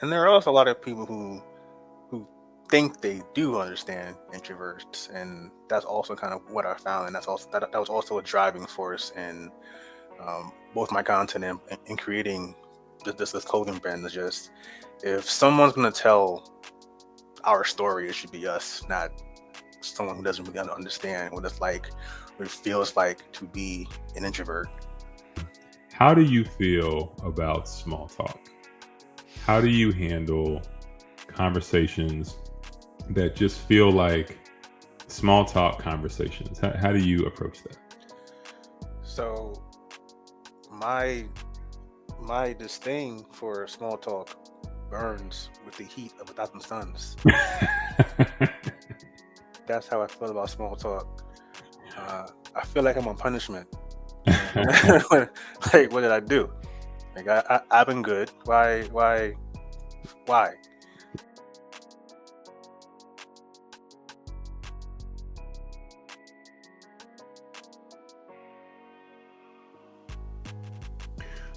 And there are also a lot of people who think they do understand introverts, and that's also kind of what I found, and that was also a driving force in both my content and creating this clothing brand. Is just if someone's gonna tell our story, it should be us, not someone who doesn't really understand what it feels like to be an introvert. How do you feel about small talk? How do you handle conversations that just feel like small talk conversations? How do you approach that? So my my disdain for small talk burns with the heat of 1,000 suns. That's how I feel about small talk. I feel like I'm on punishment. Like, what did I do? Like, I've been good. Why?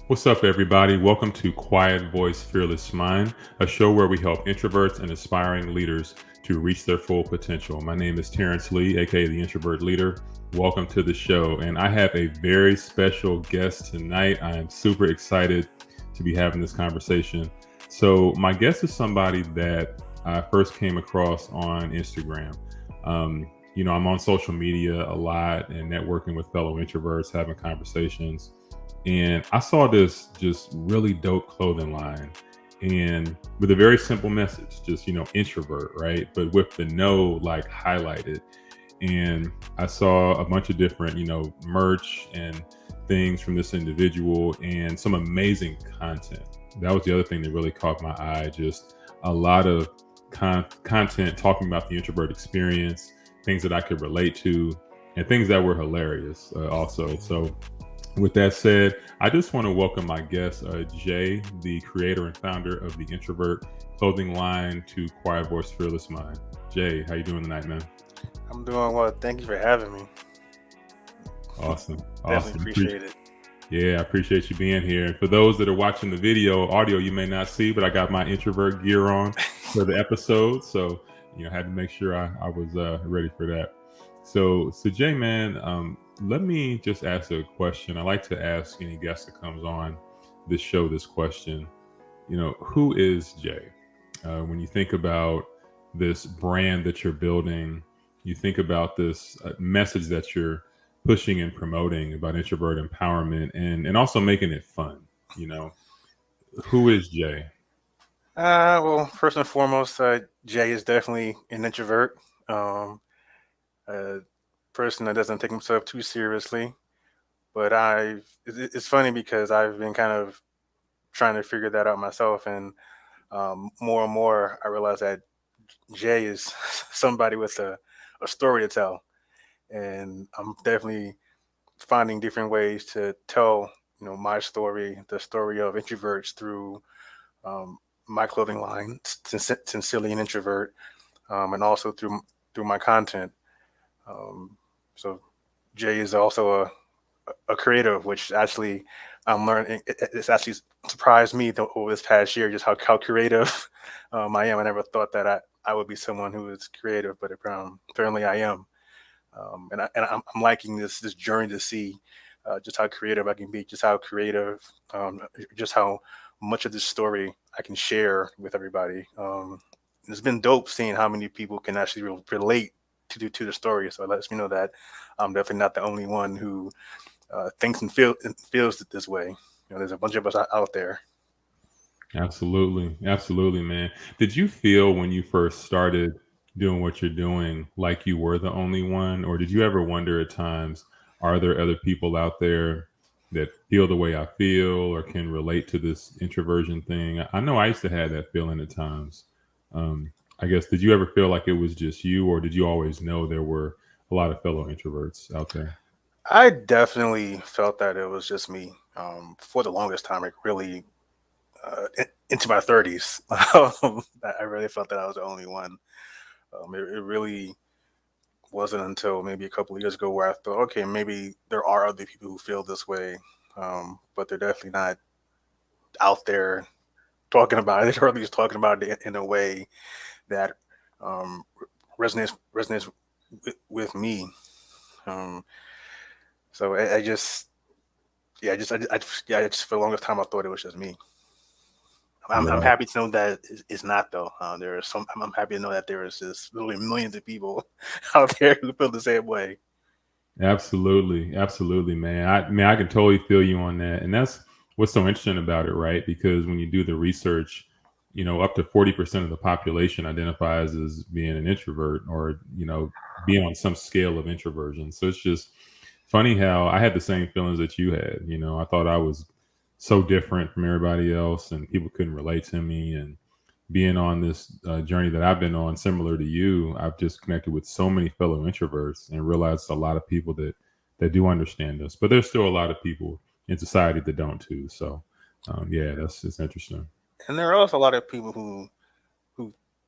What's up, everybody? Welcome to Quiet Voice, Fearless Mind, a show where we help introverts and aspiring leaders to reach their full potential. My name is Terrence Lee, aka the Introvert Leader. Welcome to the show. And I have a very special guest tonight. I am super excited to be having this conversation. So, my guest is somebody that I first came across on Instagram. I'm on social media a lot and networking with fellow introverts, having conversations. And I saw this just really dope clothing line and with a very simple message, just, introvert, right? But with the no like highlighted. And I saw a bunch of different, merch and things from this individual and some amazing content. That was the other thing that really caught my eye. Just a lot of content talking about the introvert experience, things that I could relate to, and things that were hilarious also. So, with that said, I just want to welcome my guest, Jay, the creator and founder of the Introvert clothing line, to Quiet Voice Fearless Mind. Jay, how you doing tonight, man? I'm doing well. Thank you for having me. Awesome. Definitely Awesome. appreciate it. Yeah, I appreciate you being here. And for those that are watching the audio you may not see, but I got my introvert gear on for the episode. So, I had to make sure I was ready for that. So Jay, man, let me just ask a question. I like to ask any guest that comes on this show this question. Who is Jay? When you think about this brand that you're building, you think about this message that you're pushing and promoting about introvert empowerment and also making it fun. You know, who is Jay? Well, first and foremost, Jay is definitely an introvert. A person that doesn't take himself too seriously. But it's funny because I've been kind of trying to figure that out myself, and more and more I realize that Jay is somebody with a story to tell, and I'm definitely finding different ways to tell my story, the story of introverts through um, my clothing line, Sincerely An Introvert, and also through my content. So Jay is also a creative, which actually I'm learning. It's actually surprised me over this past year just how creative I am. I never thought that I would be someone who is creative, but apparently I am. I'm liking this journey to see just how creative I can be, just how creative, just how much of this story I can share with everybody. It's been dope seeing how many people can actually relate to the story. So it lets me know that I'm definitely not the only one who thinks and feels it this way. There's a bunch of us out there. Absolutely. Absolutely, man. Did you feel when you first started doing what you're doing like you were the only one? Or did you ever wonder at times, are there other people out there that feel the way I feel or can relate to this introversion thing? I know I used to have that feeling at times. I guess, did you ever feel like it was just you, or did you always know there were a lot of fellow introverts out there? I definitely felt that it was just me for the longest time. Like really into my 30s, I really felt that I was the only one. It really wasn't until maybe a couple of years ago where I thought, okay, maybe there are other people who feel this way, but they're definitely not out there talking about it, or at least talking about it in a way that um, resonates with me. Um, so I just yeah, I just for the longest time I thought it was just me. I'm Right. happy to know that it's not though. There are some. I'm happy to know that there is just literally millions of people out there who feel the same way. Absolutely, absolutely, man. I can totally feel you on that, and that's what's so interesting about it, right? Because when you do the research, up to 40% of the population identifies as being an introvert, or being on some scale of introversion. So it's just funny how I had the same feelings that you had. I thought I was so different from everybody else, and people couldn't relate to me, and being on this journey that I've been on, similar to you, I've just connected with so many fellow introverts and realized a lot of people that do understand us, but there's still a lot of people in society that don't too. So, yeah, that's just interesting. And there are also a lot of people who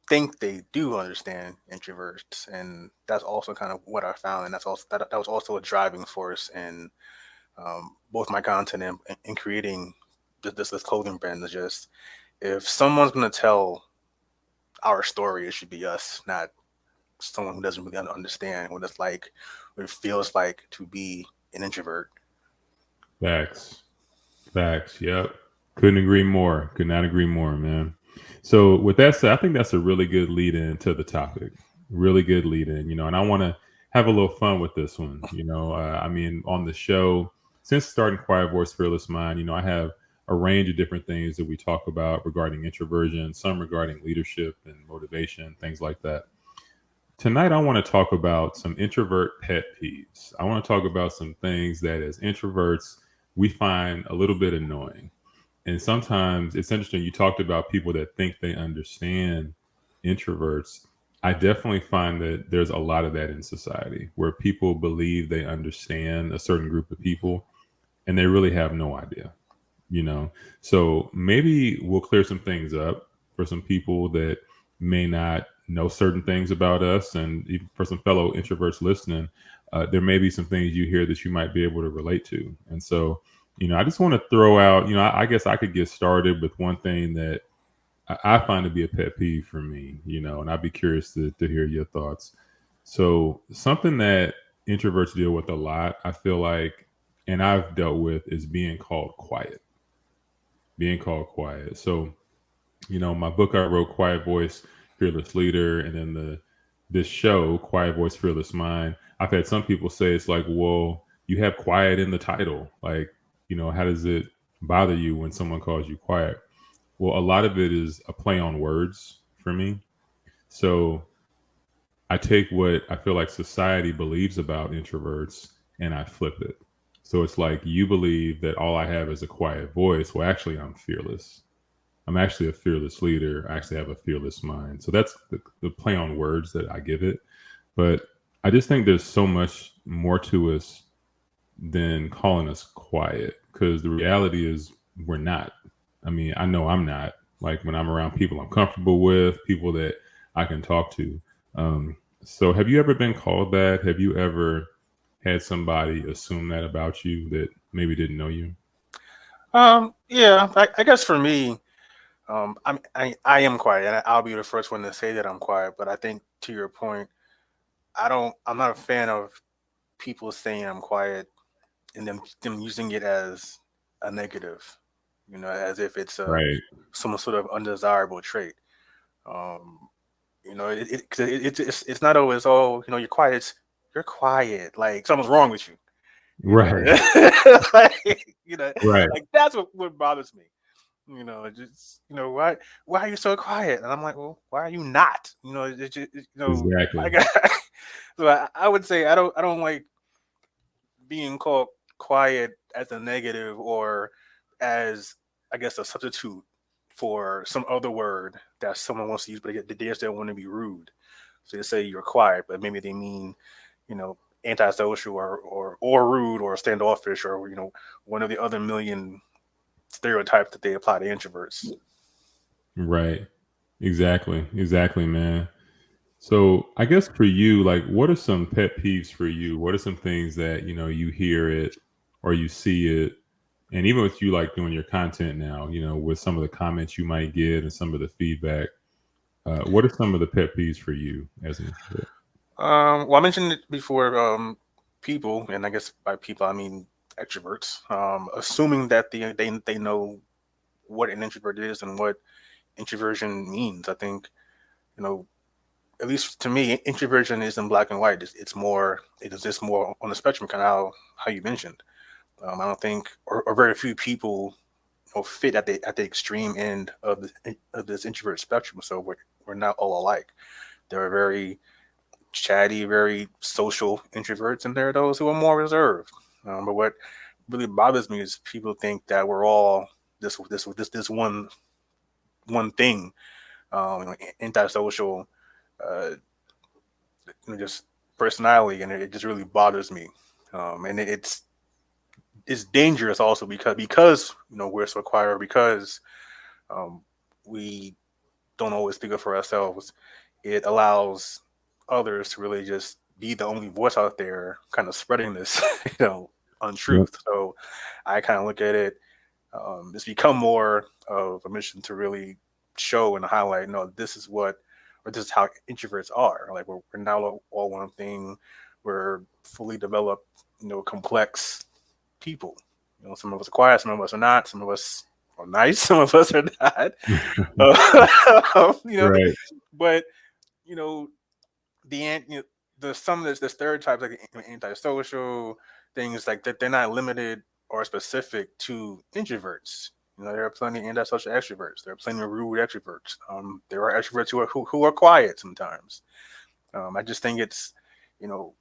think they do understand introverts, and that's also kind of what I found, and that was also a driving force in both my content and creating this clothing brand. Is just if someone's gonna tell our story, it should be us, not someone who doesn't really understand what it feels like to be an introvert. Facts. Facts. Yep. Couldn't agree more. Could not agree more, man. So with that said, I think that's a really good lead in to the topic. Really good lead in, and I want to have a little fun with this one. On the show, since starting Quiet Voice Fearless Mind, I have a range of different things that we talk about regarding introversion, some regarding leadership and motivation, things like that. Tonight, I want to talk about some introvert pet peeves. I want to talk about some things that as introverts, we find a little bit annoying. And sometimes it's interesting. You talked about people that think they understand introverts. I definitely find that there's a lot of that in society where people believe they understand a certain group of people and they really have no idea, you know? So maybe we'll clear some things up for some people that may not know certain things about us. And even for some fellow introverts listening, there may be some things you hear that you might be able to relate to. And so, I just want to throw out, I guess I could get started with one thing that I find to be a pet peeve for me, and I'd be curious to hear your thoughts. So, something that introverts deal with a lot, I feel like, and I've dealt with, is being called quiet. Being called quiet. So, my book I wrote, Quiet Voice, Fearless Leader, and then this show, Quiet Voice, Fearless Mind. I've had some people say it's like, well, you have quiet in the title. Like, how does it bother you when someone calls you quiet? Well, a lot of it is a play on words for me. So I take what I feel like society believes about introverts and I flip it. So it's like you believe that all I have is a quiet voice. Well, actually, I'm fearless. I'm actually a fearless leader. I actually have a fearless mind. So that's the play on words that I give it. But I just think there's so much more to us than calling us quiet, because the reality is we're not. I mean, I know I'm not. Like when I'm around people I'm comfortable with, people that I can talk to. So have you ever been called that? Have you ever had somebody assume that about you that maybe didn't know you? Yeah, I guess for me, I am quiet, and I'll be the first one to say that I'm quiet. But I think to your point, I'm not a fan of people saying I'm quiet and them using it as a negative, as if it's a Right. some sort of undesirable trait. Um, it's not always, oh, you're quiet. You're quiet, like something's wrong with you. You know, Right. like, Right. like that's what bothers me. Just why are you so quiet? And I'm like, well, why are you not? I Exactly. got. So I would say I don't like being called quiet as a negative, or as, I guess, a substitute for some other word that someone wants to use, but they just don't want to be rude. So they say you're quiet, but maybe they mean, you know, antisocial, or rude, or standoffish, or one of the other million stereotypes that they apply to introverts. Right. Exactly. Exactly, man. So I guess for you, like, what are some pet peeves for you? What are some things that you hear it or you see it? And even with you like doing your content now, with some of the comments you might get and some of the feedback, what are some of the pet peeves for you as an introvert? Well, I mentioned it before. People, and I guess by people I mean extroverts, assuming that they know what an introvert is and what introversion means. I think you know, at least to me, introversion isn't black and white. It's more. It exists more on the spectrum, kind of how you mentioned. I don't think, or very few people, fit at the extreme end of this introvert spectrum. So we're not all alike. There are very chatty, very social introverts, and there are those who are more reserved. But what really bothers me is people think that we're all this one thing, antisocial, uh, just personality, and it just really bothers me. And it's dangerous also because we're so quiet, because um, we don't always speak up for ourselves. It allows others to really just be the only voice out there, kind of spreading this, Yep. untruth. So I kind of look at it. It's become more of a mission to really show and highlight. No, this is what, or this is how introverts are. Like we're not all one thing. We're fully developed, complex people. Some of us are quiet, some of us are not. Some of us are nice, some of us are not. You know, Right. but you know the some of the stereotypes, like antisocial things, like that, they're not limited or specific to introverts. There are plenty of antisocial extroverts. There are plenty of rude extroverts. There are extroverts who are quiet sometimes. I just think it's, you know,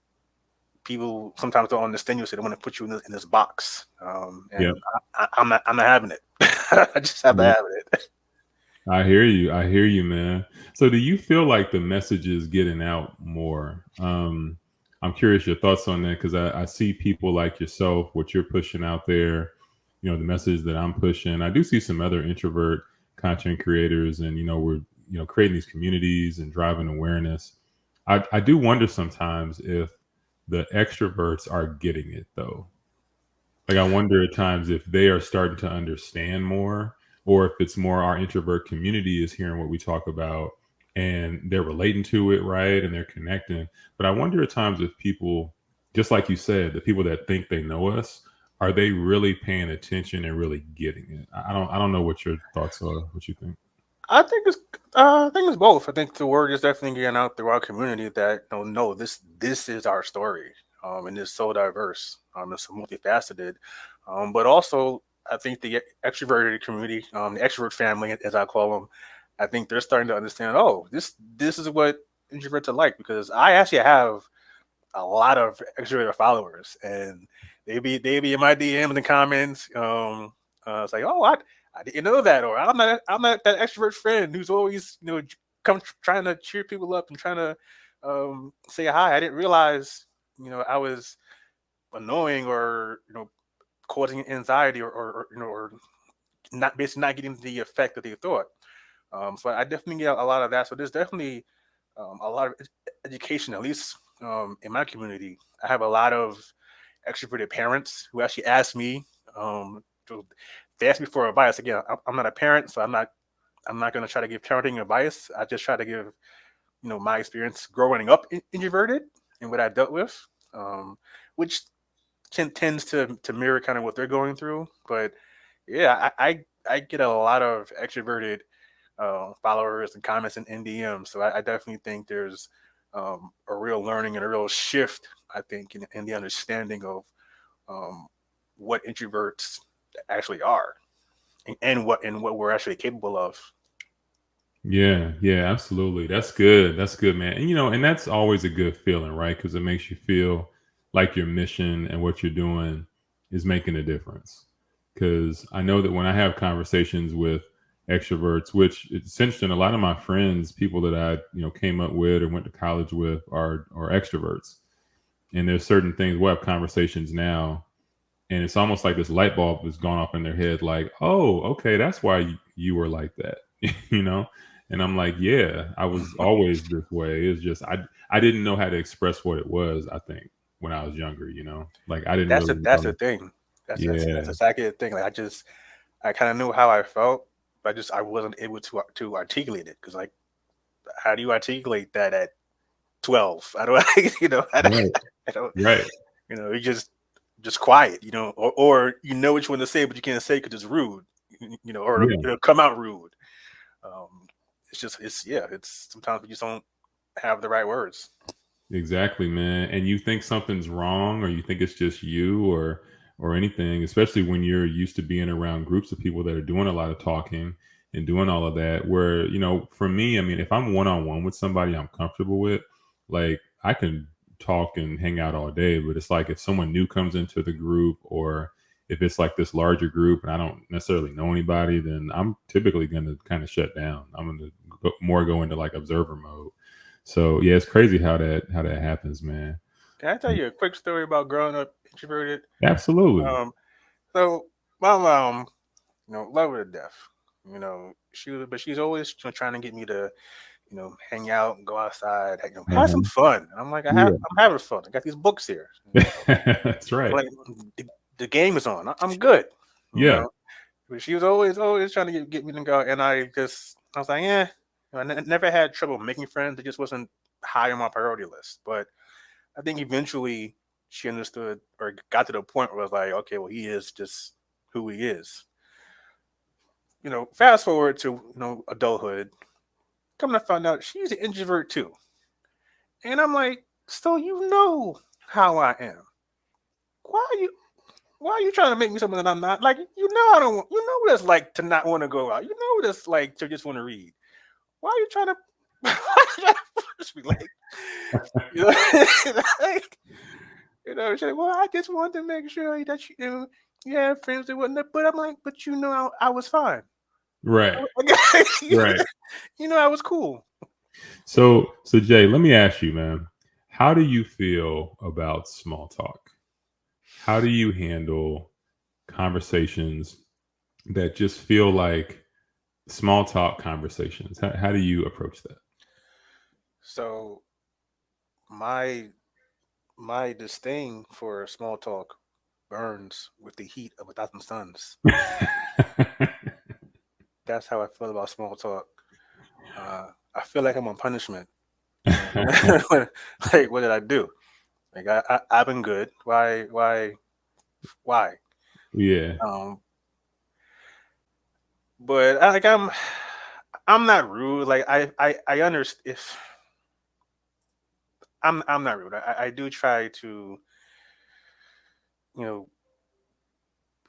people sometimes don't understand you, so they want to put you in this box. Yep. And I'm not having it. I just have to Yep. have it. I hear you. I hear you, man. So do you feel like the message is getting out more? I'm curious your thoughts on that because I see people like yourself, what you're pushing out there, the message that I'm pushing. I do see some other introvert content creators and, we're, creating these communities and driving awareness. I do wonder sometimes if the extroverts are getting it though. Like I wonder at times if they are starting to understand more, or if it's more our introvert community is hearing what we talk about and they're relating to it, right? And they're connecting. But I wonder at times if people, just like you said, the people that think they know us, are they really paying attention and really getting it? I don't know what your thoughts are, what you think. I think it's both. I think the word is definitely getting out through our community that no, this is our story, and it's so diverse, it's so multifaceted, but also I think the extroverted community, the extrovert family, as I call them, I think they're starting to understand. Oh, this is what introverts are like, because I actually have a lot of extroverted followers, and they be in my DMs and comments. It's like, oh, I didn't know that, or I'm not that extrovert friend who's always trying to cheer people up and trying to say hi. I didn't realize I was annoying, or causing anxiety, or not basically not getting the effect that they thought. So I definitely get a lot of that. So there's definitely a lot of education, at least in my community. I have a lot of extroverted parents who actually ask me. They ask me for advice. Again, I'm not a parent, so I'm not going to try to give parenting advice. I just try to give my experience growing up introverted and what I dealt with, um, which tends to mirror kind of what they're going through. But yeah, I get a lot of extroverted followers and comments in DMs. So I definitely think there's a real learning and a real shift, I think, in the understanding of um, what introverts actually are, and what we're actually capable of. Yeah, yeah, absolutely. That's good. That's good, man. And and that's always a good feeling, right? Because it makes you feel like your mission and what you're doing is making a difference. Because I know that when I have conversations with extroverts, which it's interesting, a lot of my friends, people that I came up with or went to college with, are extroverts. And there's certain things we'll have conversations now, and it's almost like this light bulb has gone off in their head, like, oh, okay, that's why you were like that. you know and I'm like, yeah, I was always this way. It's just I didn't know how to express what it was. I think when I was younger, like I didn't That's the really that's the know. thing. That's Yeah. exactly the thing. Like I kind of knew how I felt, but I wasn't able to articulate it because like how do you articulate that at 12? I don't Right. I don't Right. you just quiet, or you know what you want to say, but you can't say because it's rude, or Yeah. it'll come out rude. Um, it's sometimes we just don't have the right words. Exactly, man. And you think something's wrong or you think it's just you or anything, especially when you're used to being around groups of people that are doing a lot of talking and doing all of that. Where, for me, I mean, if I'm one on one with somebody I'm comfortable with, like I can talk and hang out all day, but it's like if someone new comes into the group or if it's like this larger group and I don't necessarily know anybody, then I'm typically going to kind of shut down. I'm going to go into like observer mode. So yeah, it's crazy how that happens, man. Can I tell you a quick story about growing up introverted? Absolutely. Um, so my mom, love her to death. But she's always trying to get me to, hang out and go outside, have some Uh-huh. fun. And I'm like, Yeah. I'm having fun. I got these books here. That's right. Like the, the game is on. I'm good. You Yeah. know, but she was always trying to get me to go, and I was like, yeah. I never had trouble making friends. It just wasn't high on my priority list. But I think eventually she understood or got to the point where I was like, okay, well, he is just who he is. Fast forward to adulthood. Come to find out, she's an introvert too, and I'm like, so how I am. Why are you? Why are you trying to make me something that I'm not? Like, I don't. You know what it's like to not want to go out. You know what it's like to just want to read. Why are you trying to? Why are you trying to push me? Like, you know, like, she's like, well, I just wanted to make sure that you have friends that wouldn't. But I'm like, but I was fine. Right. you Right. I was cool. So Jay, let me ask you, man, how do you feel about small talk? How do you handle conversations that just feel like small talk conversations? How do you approach that? So my my disdain for small talk burns with the heat of 1,000 suns. That's how I feel about small talk. I feel like I'm on punishment. Like, what did I do? Like, I've been good. Why? Yeah. Um, but I'm not rude. Like, I understand if I'm not rude. I do try to, you know,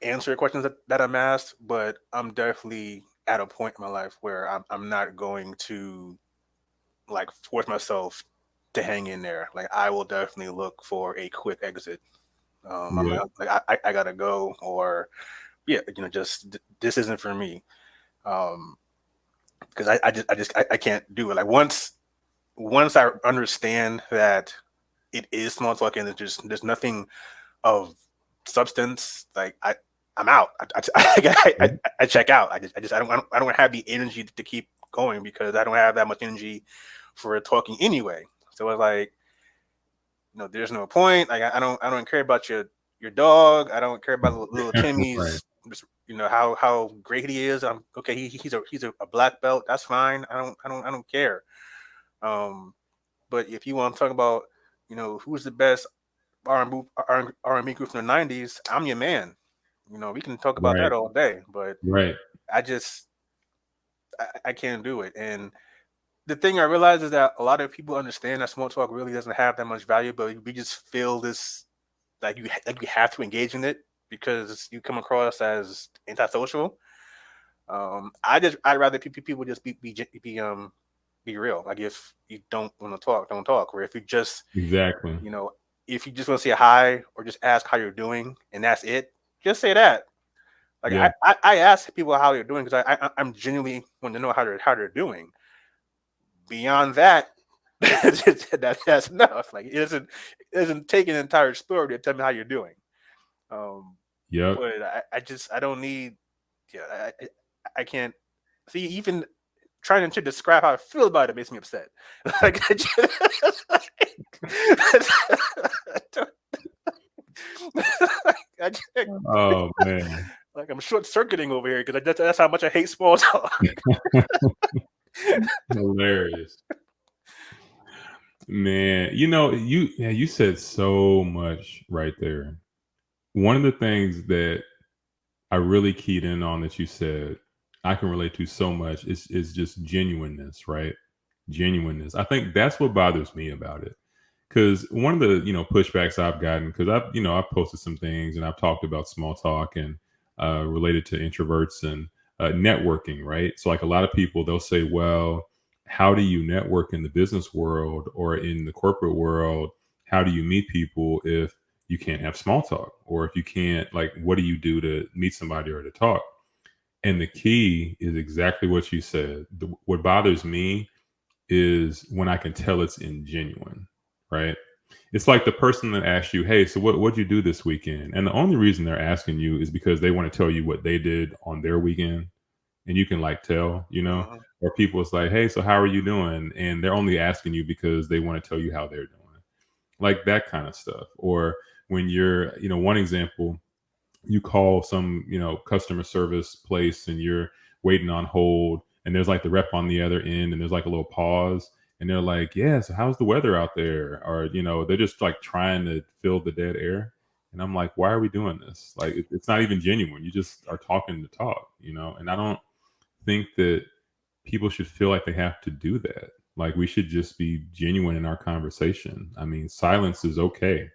answer questions that I'm asked, but I'm definitely at a point in my life where I'm not going to like force myself to hang in there. Like, I will definitely look for a quick exit. I'm Yeah. like I gotta go, or yeah, just this isn't for me. Um, because I can't do it. Like, once I understand that it is small talk and there's nothing of substance, like I'm out. I check out. I don't have the energy to keep going because I don't have that much energy for talking anyway. So it's like, there's no point. Like, I don't care about your dog. I don't care about little Right. Timmy's. How great he is. I'm okay. He's a black belt. That's fine. I don't care. Um, but if you want to talk about, who's the best R&B group from the '90s, I'm your man. We can talk about Right. that all day. But Right. I just I can't do it. And the thing I realize is that a lot of people understand that small talk really doesn't have that much value, but we just feel this like you have to engage in it because you come across as antisocial. I'd rather people just be real. Like, if you don't want to talk, don't talk. Or if you just Exactly. you know if you just want to say hi or just ask how you're doing and that's it, just say that. Like, Yeah. I ask people how they're doing because I'm genuinely want to know how they're doing. Beyond that, that's enough. Like, it doesn't take an entire story to tell me how you're doing. Um, Yep. but I don't need. Yeah, I can't see even trying to describe how I feel about it makes me upset. Like, I don't- I just, Oh man, like I'm short circuiting over here because that's how much I hate small talk. hilarious. Man, you said so much right there. One of the things that I really keyed in on that you said I can relate to so much is just genuineness, right? Genuineness. I think that's what bothers me about it. Because one of the pushbacks I've gotten, because I've posted some things and I've talked about small talk and related to introverts and networking, right? So like a lot of people, they'll say, well, how do you network in the business world or in the corporate world? How do you meet people if you can't have small talk, or if you can't, like, what do you do to meet somebody or to talk? And the key is exactly what you said. What bothers me is when I can tell it's ingenuine, right? It's like the person that asks you, hey, so what'd you do this weekend? And the only reason they're asking you is because they want to tell you what they did on their weekend. And you can like tell, Mhm. or people, it's like, hey, so how are you doing? And they're only asking you because they want to tell you how they're doing, like that kind of stuff. Or when you're, one example, you call some, customer service place and you're waiting on hold and there's like the rep on the other end and there's like a little pause and they're like, yeah, so how's the weather out there? Or, they're just like trying to fill the dead air. And I'm like, why are we doing this? Like, it's not even genuine. You just are talking to talk, and I don't think that people should feel like they have to do that. Like, we should just be genuine in our conversation. I mean, silence is okay.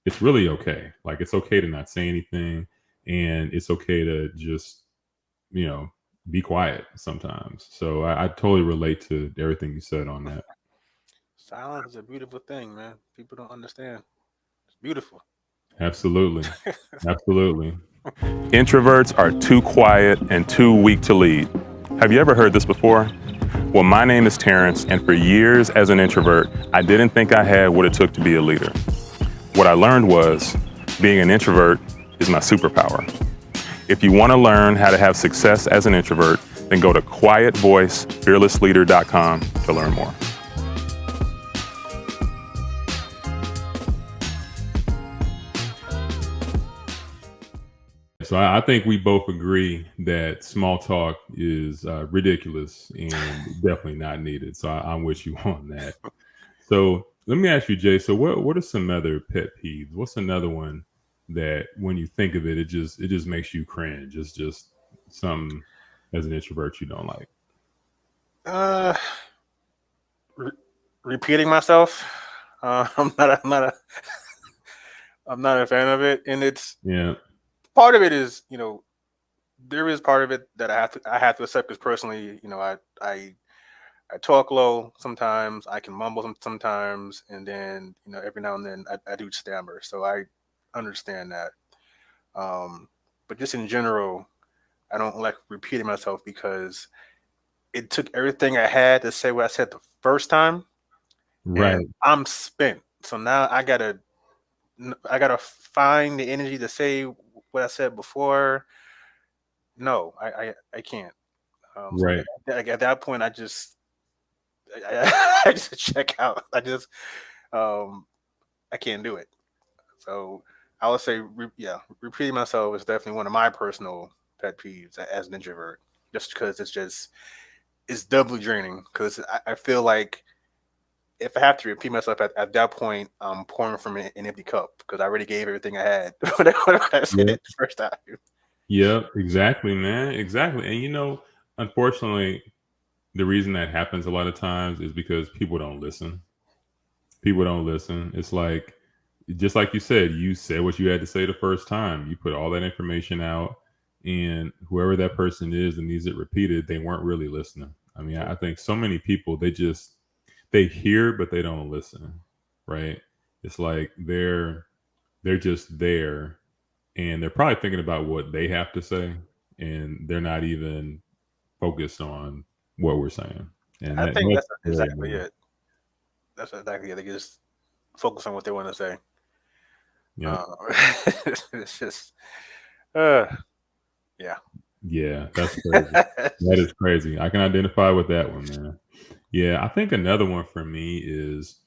It's really okay. Like, it's okay to not say anything, and it's okay to just, you know, be quiet sometimes. So I totally relate to everything you said on that. Silence is a beautiful thing, man. People don't understand. It's beautiful. Absolutely. Absolutely. Introverts are too quiet and too weak to lead. Have you ever heard this before? Well, my name is Terrence, and for years as an introvert, I didn't think I had what it took to be a leader. What I learned was being an introvert is my superpower. If you want to learn how to have success as an introvert, then go to quietvoicefearlessleader.com to learn more. So I think we both agree that small talk is ridiculous and definitely not needed. So I'm with you on that. So let me ask you, Jay. So what are some other pet peeves? What's another one that when you think of it, it just makes you cringe? It's just something as an introvert you don't like. Uh, re- Repeating myself. I'm not a fan of it, and it's Yeah. part of it is there is part of it that I have to accept because personally I talk low sometimes. I can mumble sometimes, and then every now and then I do stammer. So I understand that. Um, but just in general, I don't like repeating myself because it took everything I had to say what I said the first time, and Right. I'm spent. So now I gotta find the energy to say what I said before. No, I can't. So Right. at that point, I just check out. Um, I can't do it. So I would say, yeah, repeating myself is definitely one of my personal pet peeves as an introvert. Just because it's doubly draining. Because I feel like if I have to repeat myself at that point, I'm pouring from an empty cup because I already gave everything I had when I said Yep. it the first time. Yep. Exactly, man. Exactly. And unfortunately, the reason that happens a lot of times is because people don't listen. People don't listen. It's like, just like you said what you had to say the first time. You put all that information out, and whoever that person is that needs it repeated, they weren't really listening. I mean, I think so many people, they hear but they don't listen, right? It's like they're just there, and they're probably thinking about what they have to say, and they're not even focused on what we're saying. And I think that's that's exactly terrible. it. That's exactly it. They just focus on what they want to say. Yep. Uh, it's just, uh, yeah. Yeah, that's crazy. It's That just is crazy. I can identify with that one, man. Yeah, I think another one for me is,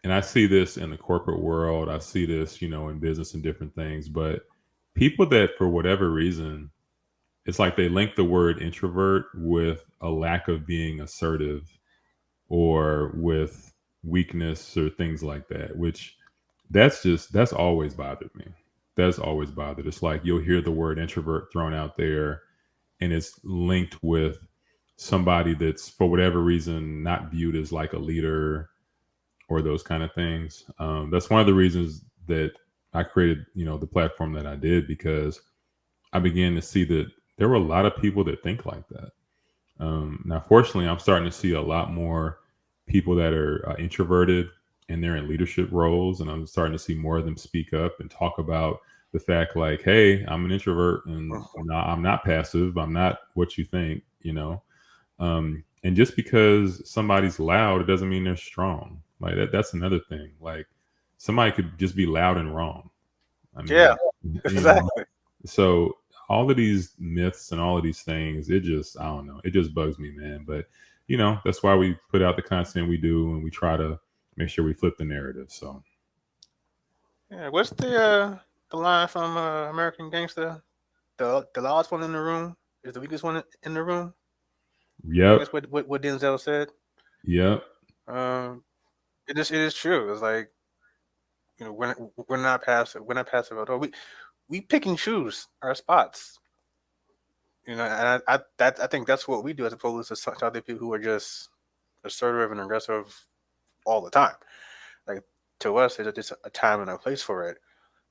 and I see this in the corporate world. I see this, in business and different things. But people that, for whatever reason, it's like they link the word introvert with a lack of being assertive or with weakness or things like that, which that's always bothered me. That's always bothered. It's like you'll hear the word introvert thrown out there and it's linked with somebody that's for whatever reason not viewed as like a leader or those kind of things. That's one of the reasons that I created, the platform that I did, because I began to see that there were a lot of people that think like that. Now, fortunately, I'm starting to see a lot more people that are introverted and they're in leadership roles, and I'm starting to see more of them speak up and talk about the fact, like, "Hey, I'm an introvert, and no, I'm not passive. I'm not what you think." And just because somebody's loud, it doesn't mean they're strong. Like that's another thing. Like somebody could just be loud and wrong. I Yeah, mean, you know, exactly. so all of these myths and all of these things, it just, I don't know, it just bugs me, man. But that's why we put out the content we do, and we try to make sure we flip the narrative. So, Yeah, what's the line from American Gangster? The loudest one in the room is the weakest one in the room. I think yep, that's what Denzel said. yep, Um, it is true. It's like we're not passive. We're not passive at all. We pick and choose our spots. And I think that's what we do as opposed to such other people who are just assertive and aggressive all the time. Like to us, there's just a time and a place for it.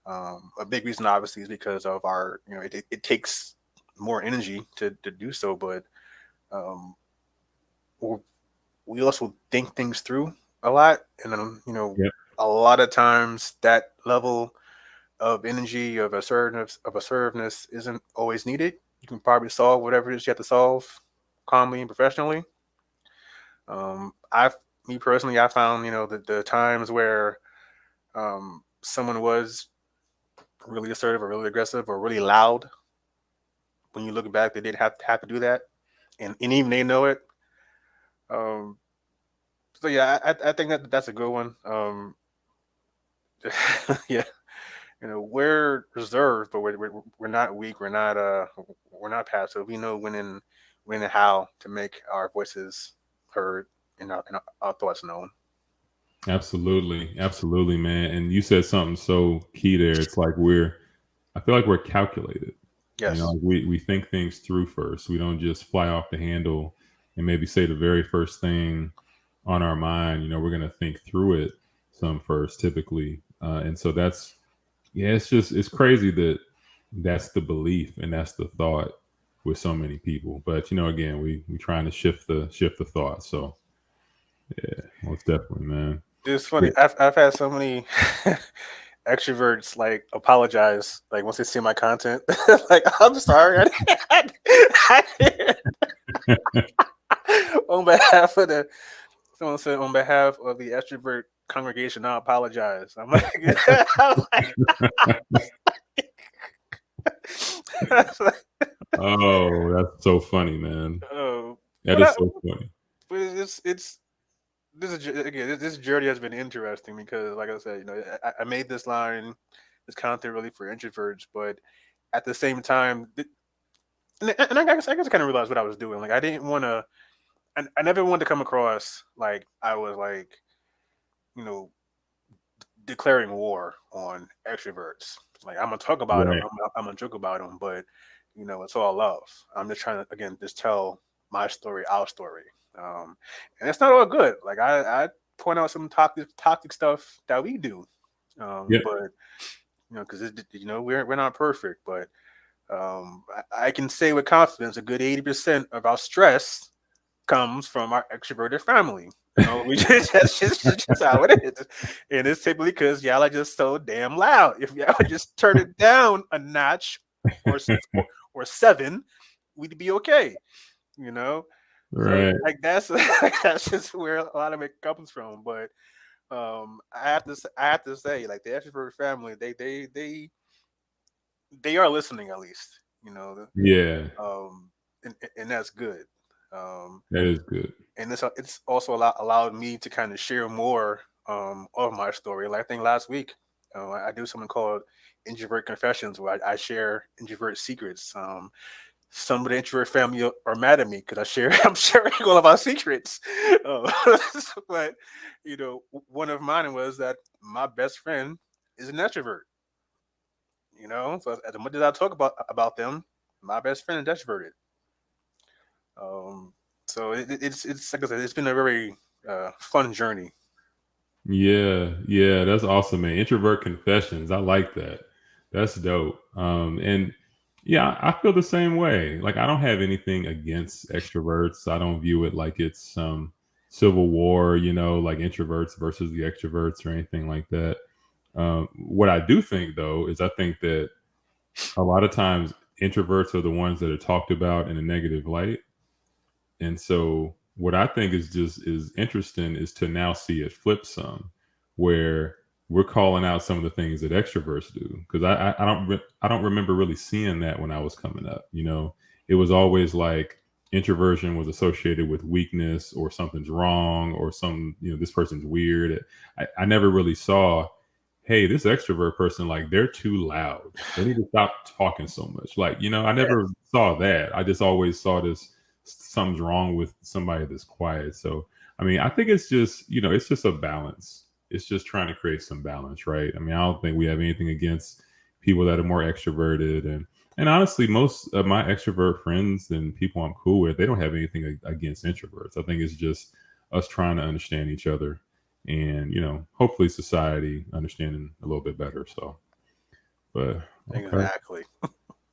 A big reason, obviously, is because of our, it takes more energy to do so, but um, we also think things through a lot, and then yep, a lot of times that level of energy of assertiveness isn't always needed. You can probably solve whatever it is you have to solve calmly and professionally. I, me personally, I found the times where someone was really assertive or really aggressive or really loud. When you look back, they did have to do that, and even they know it. Um, so yeah, I think that's a good one. Yeah, we're reserved, but we're not weak. We're not passive. We know when and how to make our voices heard and our thoughts known. absolutely, absolutely, man. And you said something so key there. It's like I feel like we're calculated. Yes. Like we think things through first. We don't just fly off the handle and maybe say the very first thing on our mind. We're gonna think through it some first, typically. And so yeah, it's crazy that that's the belief and that's the thought with so many people. But again, we trying to shift the thought. So yeah, most definitely, man. It's funny. Yeah. I've had so many extroverts like apologize like once they see my content. Like, I'm sorry. I didn't- on behalf of the someone said on behalf of the extrovert congregation, I apologize. I'm like, I'm like, Oh, that's so funny, man. oh, That but is so funny. it's this is again this journey has been interesting because like I said, I made this line, this content really for introverts, but at the same time, and I guess I kind of realized what I was doing. Like I didn't want to, I never wanted to come across like I was like you know declaring war on extroverts. Like I'm gonna talk about them, Right. I'm gonna joke about them, but it's all love. I'm just trying to again just tell my story, our story, and it's not all good. Like I point out some toxic stuff that we do, Yep. but because we're not perfect, but I can say with confidence a good 80% of our stress comes from our extroverted family. We that's just how it is, and it's typically because y'all are just so damn loud. If y'all would just turn it down a notch or or seven, we'd be okay. You know, so Right. like that's that's just where a lot of it comes from. But I have to say, like the extrovert family, they are listening at least. Yeah, And that's good. Um, that is good. and it's also allowed me to kind of share more. of my story. Like I think last week, I do something called Introvert Confessions, where I share introvert secrets. Some of the introvert family are mad at me because I share I'm sharing all of our secrets. Uh, but one of mine was that my best friend is an extrovert. So as much as I talk about them, my best friend is extroverted. Um, so it's like I said, it's been a very fun journey. Yeah, yeah, that's awesome, man. Introvert confessions. I like that. That's dope. And yeah, I feel the same way. Like I don't have anything against extroverts. I don't view it like it's some civil war, like introverts versus the extroverts or anything like that. What I do think though is I think that a lot of times introverts are the ones that are talked about in a negative light. And so what I think is just is interesting is to now see it flip some, where we're calling out some of the things that extroverts do. Because I don't remember really seeing that when I was coming up. It was always like introversion was associated with weakness or something's wrong or this person's weird. I never really saw, hey, this extrovert person, like they're too loud. They need to stop talking so much. Like, I never Yes, saw that. I just always saw this something's wrong with somebody that's quiet. So, I mean, I think it's just a balance. It's just trying to create some balance, right? I mean, I don't think we have anything against people that are more extroverted and honestly, most of my extrovert friends and people I'm cool with, they don't have anything against introverts. I think it's just us trying to understand each other and, hopefully society understanding a little bit better. So, but okay. exactly.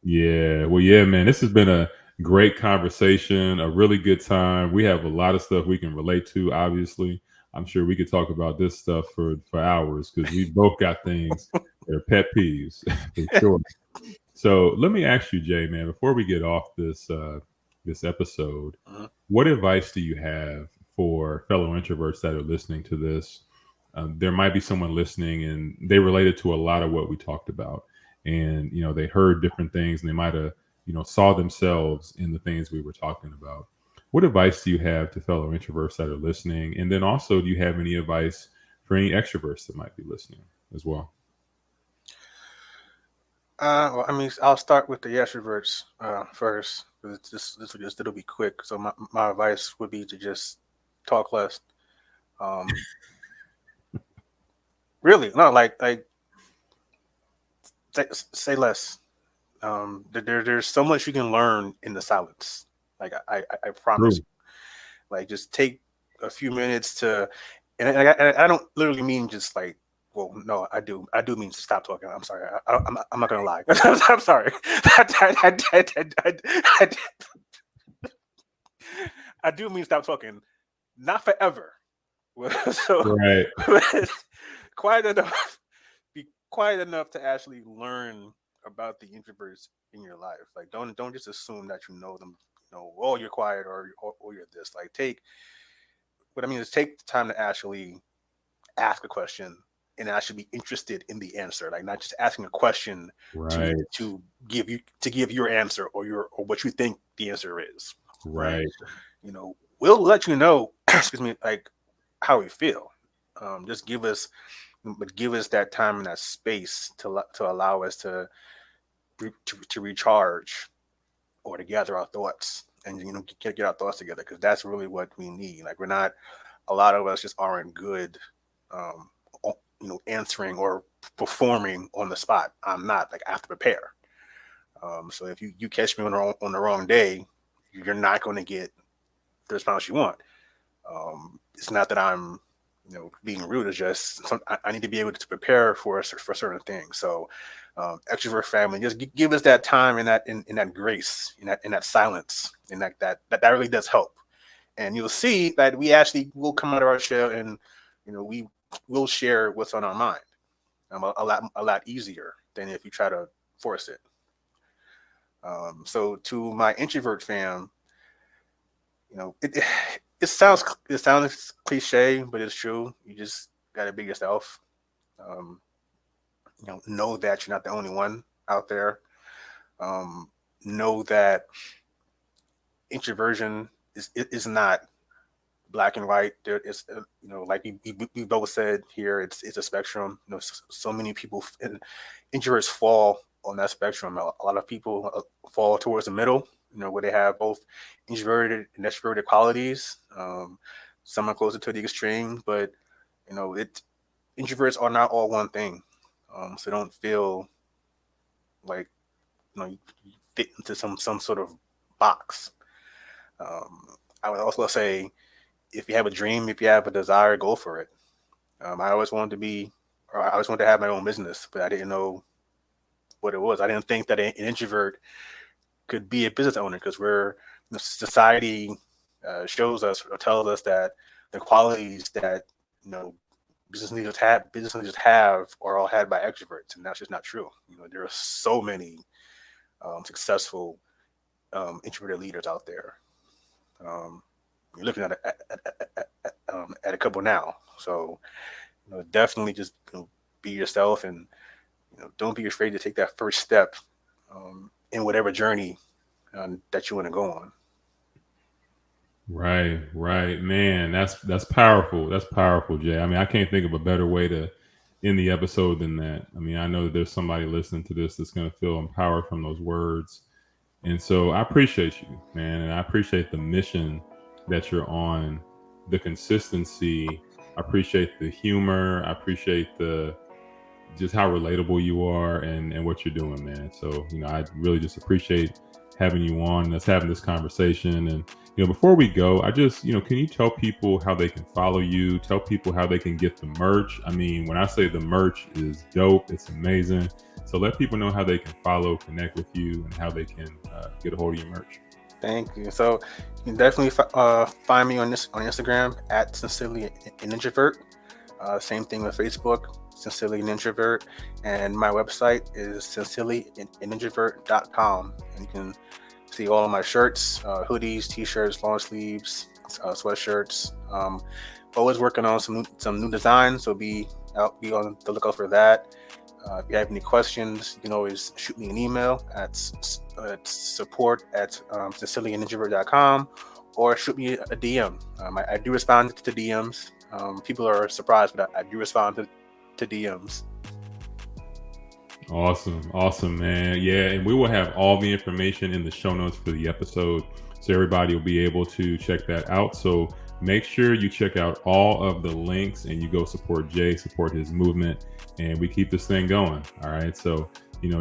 Yeah. Well, yeah, man, this has been a great conversation, a really good time. We have a lot of stuff we can relate to, obviously. I'm sure we could talk about this stuff for hours because we both got things that are pet peeves for sure. So let me ask you, Jay, man, before we get off this episode, Mhm. what advice do you have for fellow introverts that are listening to this? There might be someone listening and they related to a lot of what we talked about, and they heard different things, and they might have saw themselves in the things we were talking about. What advice do you have to fellow introverts that are listening? And then also, do you have any advice for any extroverts that might be listening as well? Well, I mean, I'll start with the extroverts first. 'Cause it'll be quick. So my advice would be to just talk less. Um, really, no, like say less. There's so much you can learn in the silence. Like I promise. True. Like just take a few minutes to, and I don't literally mean just like. Well, no, I do mean stop talking. I'm sorry. I'm not gonna lie. I'm sorry. I, I do mean stop talking. Not forever. So Right. quiet enough. Be quiet enough to actually learn about the introverts in your life. Like don't just assume that you know them. Oh, you're quiet or you're this. Like take what I mean is take the time to actually ask a question and actually be interested in the answer. Like not just asking a question to Right. give your answer or what you think the answer is. Right. Right. We'll let you know. Excuse me. Like how we feel. Just give us that time and that space to allow us to recharge or to gather our thoughts and get our thoughts together because that's really what we need. Like we're not a lot of us just aren't good, um, answering or performing on the spot. I'm not like I have to prepare. So if you catch me on the wrong day, you're not going to get the response you want. It's not that I'm being rude. It's just I need to be able to prepare for certain things. So extrovert family, just give us that time and in that grace, in that silence, and that really does help. And you'll see that we actually will come out of our shell and we will share what's on our mind, a lot easier than if you try to force it. So to my introvert fam, you know, it it sounds cliche, but it's true. You just gotta be yourself. Um, know that you're not the only one out there. Um, know that introversion is not black and white. There is, like we both said here, it's a spectrum. So many people, introverts fall on that spectrum. A lot of people fall towards the middle, where they have both introverted and extroverted qualities. Some are closer to the extreme, but it introverts are not all one thing. So don't feel like you fit into some sort of box. I would also say, if you have a dream, if you have a desire, go for it. I always wanted to be, or I always wanted to have my own business, but I didn't know what it was. I didn't think that an introvert could be a business owner, because society shows us or tells us that the qualities that business leaders have are all had by extroverts, and that's just not true. There are so many successful introverted leaders out there. You're looking at a couple now, so definitely just be yourself, and don't be afraid to take that first step in whatever journey that you want to go on. Right, man. That's powerful. That's powerful, Jay. I mean, I can't think of a better way to end the episode than that. I mean, I know that there's somebody listening to this that's going to feel empowered from those words. And so I appreciate you, man. And I appreciate the mission that you're on, the consistency. I appreciate the humor. I appreciate the just how relatable you are and what you're doing, man. So, I really just appreciate having you on and us having this conversation. And, before we go, I just, can you tell people how they can follow you? Tell people how they can get the merch. I mean, when I say the merch is dope, it's amazing. So let people know how they can follow, connect with you, and how they can get a hold of your merch. Thank you. So you can definitely find me on Instagram at Sincerely An Introvert. Same thing with Facebook, Sincerely An Introvert, and my website is sincerelyinintrovert.com, and you can see all of my shirts, hoodies, t-shirts, long sleeves, sweatshirts. Always working on some new designs, so be on the lookout for that. If you have any questions, you can always shoot me an email at support@sincerelyinintrovert.com, or shoot me a DM. I do respond to DMs. People are surprised, but I do respond to DMs. Awesome, man. Yeah, and we will have all the information in the show notes for the episode, so everybody will be able to check that out. So make sure you check out all of the links and you go support Jay, support his movement, and we keep this thing going. All right. So,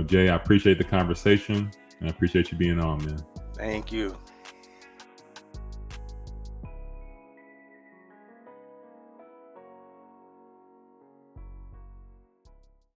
Jay, I appreciate the conversation and I appreciate you being on, man. Thank you.